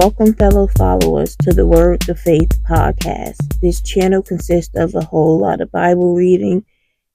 Welcome, fellow followers, to the Word of Faith podcast. This channel consists of a whole lot of Bible reading,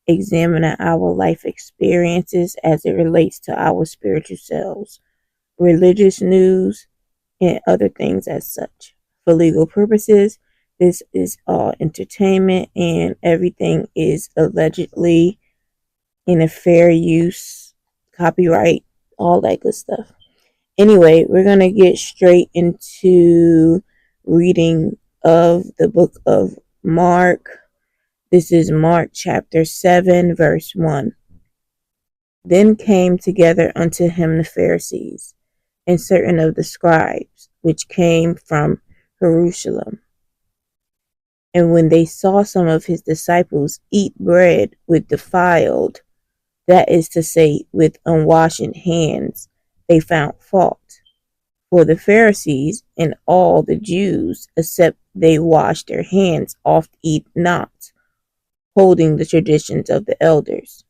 examining our life experiences as it relates to our spiritual selves, religious news, and other things as such. For legal purposes, this is all entertainment and everything is allegedly in a fair use, copyright, all that good stuff. Anyway, we're going to get straight into reading of the book of Mark. This is Mark chapter 7, verse 1. Then came together unto him the Pharisees, and certain of the scribes, which came from Jerusalem. And when they saw some of his disciples eat bread with defiled, that is to say, with unwashed hands, they found fault. For the Pharisees and all the Jews, except they wash their hands, oft eat not, holding the traditions of the elders.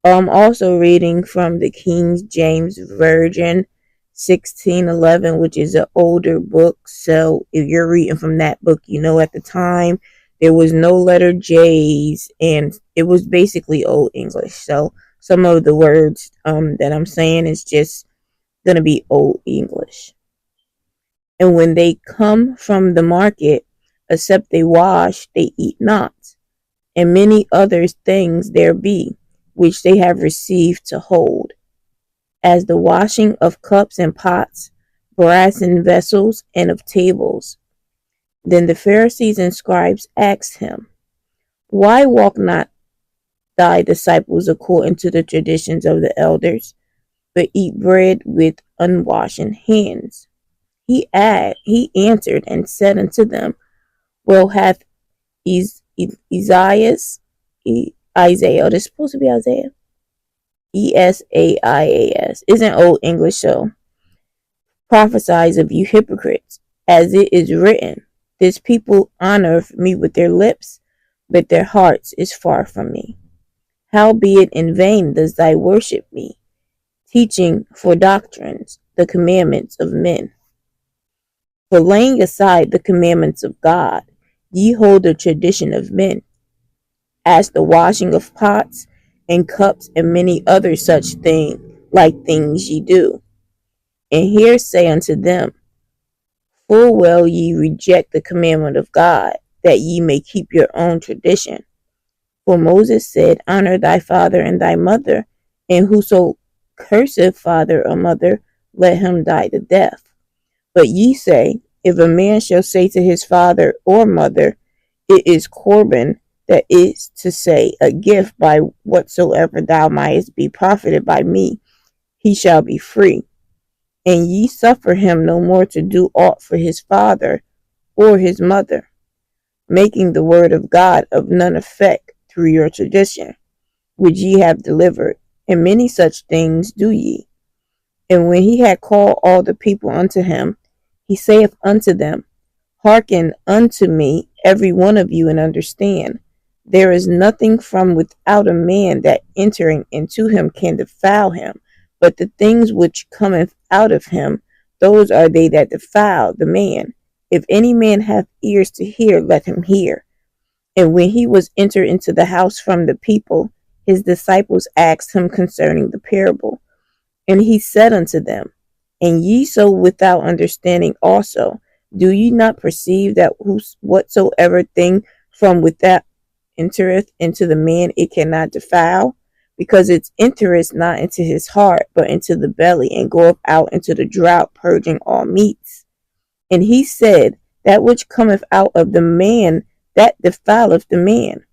I'm also reading from the King James Version 1611, which is an older book. So if you're reading from that book, you know at the time there was no letter J's and it was basically Old English. So some of the words that I'm saying is just going to be Old English. And when they come from the market, except they wash, they eat not. And many other things there be, which they have received to hold, as the washing of cups and pots, brassen vessels, and of tables. Then the Pharisees and scribes asked him, Why walk not thy disciples according to the traditions of the elders, but eat bread with unwashed hands? He answered and said unto them, Well, hath Isaiah, this is supposed to be Isaiah, Esaias, isn't Old English, so prophesies of you hypocrites, as it is written, This people honoreth me with their lips, but their hearts is far from me. Howbeit in vain does thy worship me, teaching for doctrines the commandments of men. For laying aside the commandments of God, ye hold the tradition of men, as the washing of pots and cups and many other such like things ye do. And here say unto them, Full well ye reject the commandment of God, that ye may keep your own tradition. For Moses said, Honor thy father and thy mother, and whoso curseth father or mother, let him die the death. But ye say, If a man shall say to his father or mother, It is Corban, that is to say, a gift by whatsoever thou mightest be profited by me, he shall be free. And ye suffer him no more to do aught for his father or his mother, making the word of God of none effect through your tradition, which ye have delivered. And many such things do ye. And when he had called all the people unto him, he saith unto them, Hearken unto me, every one of you, and understand. There is nothing from without a man that entering into him can defile him, but the things which cometh out of him, those are they that defile the man. If any man hath ears to hear, let him hear. And when he was entered into the house from the people, his disciples asked him concerning the parable. And he said unto them, And ye so without understanding also, do ye not perceive that whatsoever thing from without entereth into the man, it cannot defile? Because it entereth not into his heart, but into the belly, and goeth out into the drought, purging all meats. And he said, That which cometh out of the man, that defileth the man.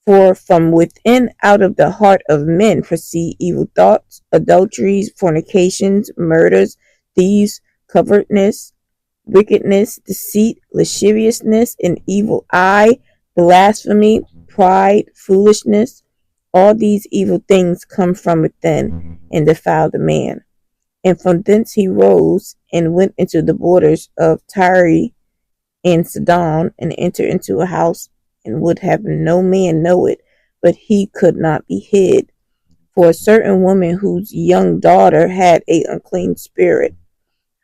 For from within, out of the heart of men, proceed evil thoughts, adulteries, fornications, murders, thieves, covetousness, wickedness, deceit, lasciviousness, an evil eye, blasphemy, pride, foolishness. All these evil things come from within and defile the man. And from thence he rose and went into the borders of Tyre and Sidon, and entered into a house, and would have no man know it, but he could not be hid. For a certain woman whose young daughter had an unclean spirit,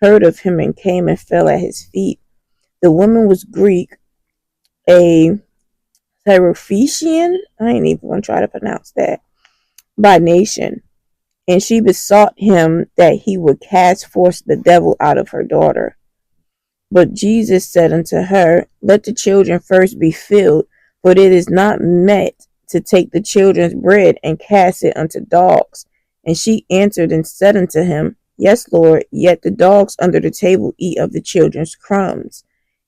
heard of him and came and fell at his feet. The woman was Greek, a Syrophoenician, I ain't even going to try to pronounce that, by nation, and she besought him that he would cast forth the devil out of her daughter. But Jesus said unto her, Let the children first be filled, for it is not meet to take the children's bread and cast it unto dogs. And she answered and said unto him, Yes, Lord, yet the dogs under the table eat of the children's crumbs.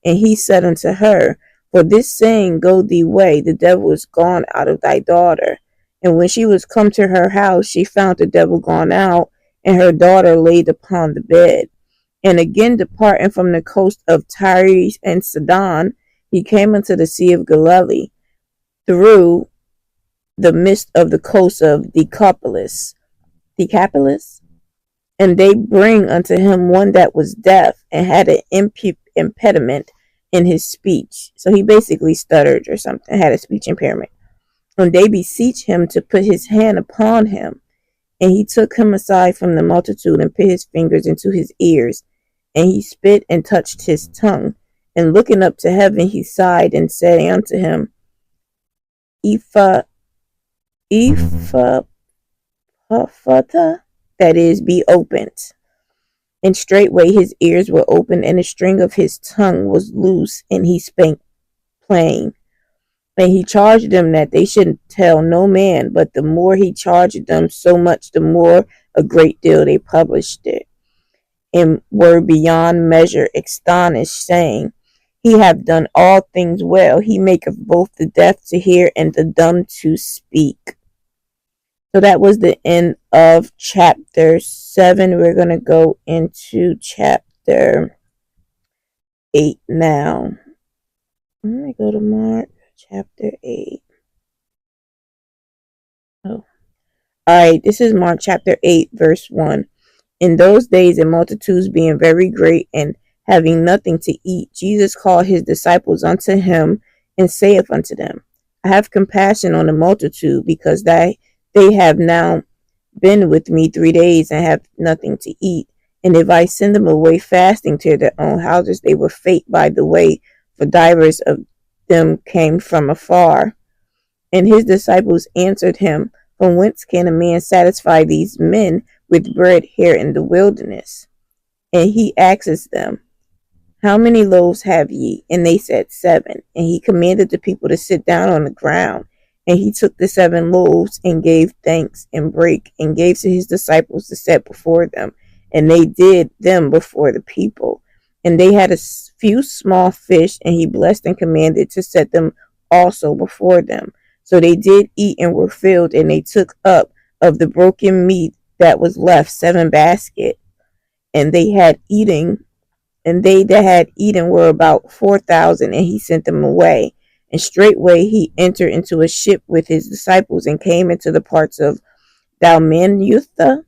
And he said unto her, For this saying, Go thee way, the devil is gone out of thy daughter. And when she was come to her house, she found the devil gone out, and her daughter laid upon the bed. And again departing from the coast of Tyre and Sidon, he came unto the sea of Galilee, through the midst of the coast of Decapolis. And they bring unto him one that was deaf and had an impediment in his speech. So he basically stuttered or something, had a speech impairment. And they beseech him to put his hand upon him. And he took him aside from the multitude and put his fingers into his ears. And he spit and touched his tongue. And looking up to heaven, he sighed and said unto him, Ephphatha, that is, be opened. And straightway his ears were opened, and the string of his tongue was loose, and he spake plain. And he charged them that they should tell no man, but the more he charged them, so much the more a great deal they published it, and were beyond measure astonished, saying, He hath done all things well. He maketh both the deaf to hear and the dumb to speak. So that was the end of chapter 7. We're going to go into chapter 8 now. I'm going to go to Mark chapter 8. Oh. Alright, this is Mark chapter 8, verse 1. In those days, the multitudes being very great and having nothing to eat, Jesus called his disciples unto him and saith unto them, I have compassion on the multitude, because they have now been with me 3 days and have nothing to eat. And if I send them away fasting to their own houses, they will faint by the way, for divers of them came from afar. And his disciples answered him, From whence can a man satisfy these men with bread here in the wilderness? And he asks them, How many loaves have ye? And they said, 7. And he commanded the people to sit down on the ground. And he took the 7 loaves and gave thanks and brake and gave to his disciples to set before them. And they did them before the people. And they had a few small fish, and he blessed and commanded to set them also before them. So they did eat and were filled, and they took up of the broken meat that was left 7 baskets. And they that had eaten were about 4,000, and he sent them away. And straightway he entered into a ship with his disciples and came into the parts of Dalmanutha.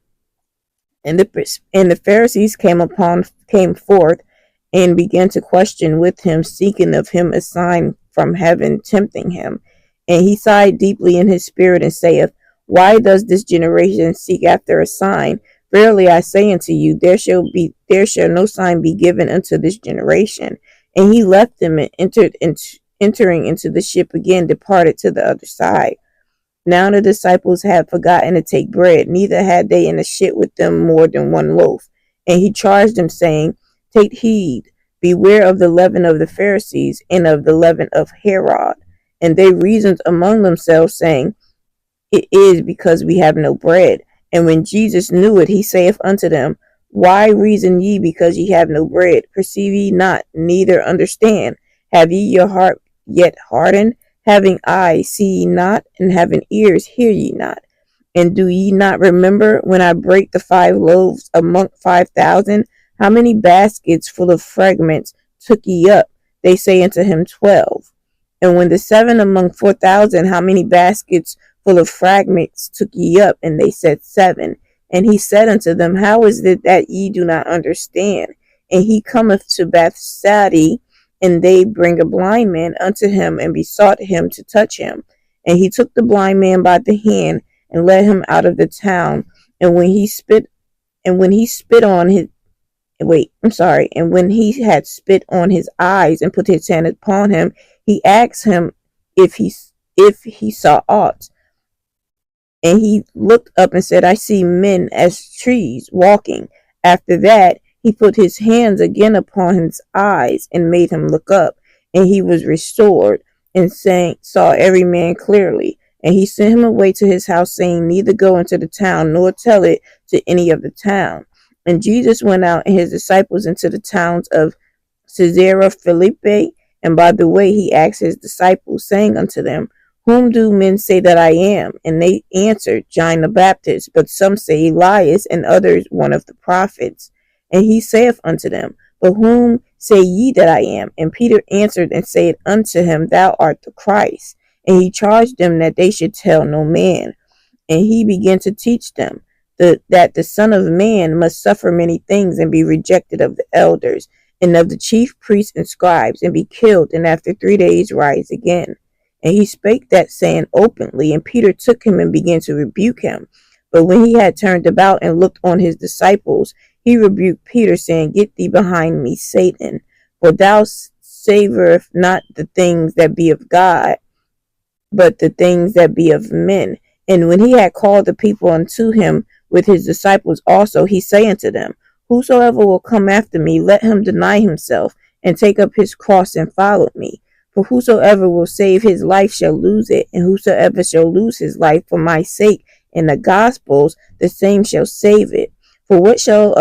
And the Pharisees came forth and began to question with him, seeking of him a sign from heaven, tempting him. And he sighed deeply in his spirit and saith, Why does this generation seek after a sign? Verily I say unto you, there shall no sign be given unto this generation. And he left them and entering into the ship again, departed to the other side. Now the disciples had forgotten to take bread, neither had they in the ship with them more than 1 loaf. And he charged them, saying, Take heed, beware of the leaven of the Pharisees and of the leaven of Herod. And they reasoned among themselves, saying, It is because we have no bread. And when Jesus knew it, he saith unto them, Why reason ye because ye have no bread? Perceive ye not, neither understand? Have ye your heart yet hardened? Having eyes, see ye not, and having ears, hear ye not? And do ye not remember when I brake the 5 loaves among 5,000? How many baskets full of fragments took ye up? They say unto him, 12. And when the 7 among 4,000, how many baskets full of fragments took ye up? And they said, 7. And he said unto them, How is it that ye do not understand? And he cometh to Bethsaida, and they bring a blind man unto him, and besought him to touch him. And he took the blind man by the hand, and led him out of the town. And when he spit on And when he had spit on his eyes and put his hand upon him, he asked him if he saw aught. And he looked up and said, I see men as trees walking. After that, he put his hands again upon his eyes and made him look up. And he was restored and saw every man clearly. And he sent him away to his house, saying, neither go into the town, nor tell it to any of the town. And Jesus went out and his disciples into the towns of Caesarea Philippi. And by the way, he asked his disciples, saying unto them, whom do men say that I am? And they answered, John the Baptist, but some say Elias, and others one of the prophets. And he saith unto them, but whom say ye that I am? And Peter answered and said unto him, thou art the Christ. And he charged them that they should tell no man. And he began to teach them that the Son of Man must suffer many things and be rejected of the elders and of the chief priests and scribes, and be killed, and after 3 days rise again. And he spake that saying openly, and Peter took him and began to rebuke him. But when he had turned about and looked on his disciples, he rebuked Peter, saying, get thee behind me, Satan, for thou savorest not the things that be of God, but the things that be of men. And when he had called the people unto him with his disciples also, he said unto them, whosoever will come after me, let him deny himself, and take up his cross and follow me. For whosoever will save his life shall lose it, and whosoever shall lose his life for my sake and the gospel's, the same shall save it. For what shall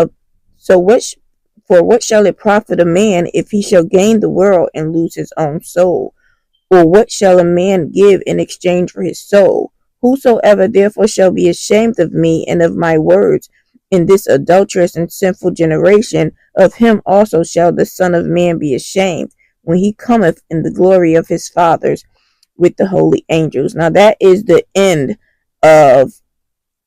it profit a man if he shall gain the world and lose his own soul? Or what shall a man give in exchange for his soul? Whosoever therefore shall be ashamed of me and of my words in this adulterous and sinful generation, of him also shall the Son of Man be ashamed, when he cometh in the glory of his fathers with the holy angels. Now that is the end of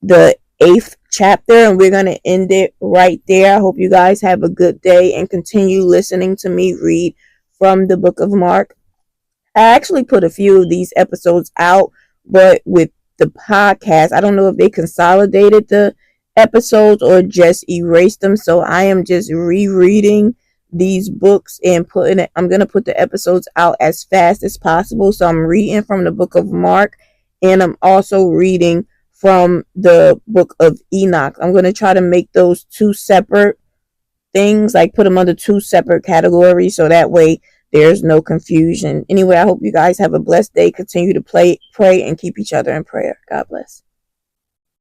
the 8th chapter, and we're going to end it right there. I hope you guys have a good day and continue listening to me read from the book of Mark. I actually put a few of these episodes out, but with the podcast, I don't know if they consolidated the episodes or just erased them. So I am just rereading these books and I'm going to put the episodes out as fast as possible. So I'm reading from the book of Mark, and I'm also reading from the book of Enoch. I'm going to try to make those two separate things, like put them under two separate categories, so that way there's no confusion. Anyway, I hope you guys have a blessed day. Continue to pray, and keep each other in prayer. God bless.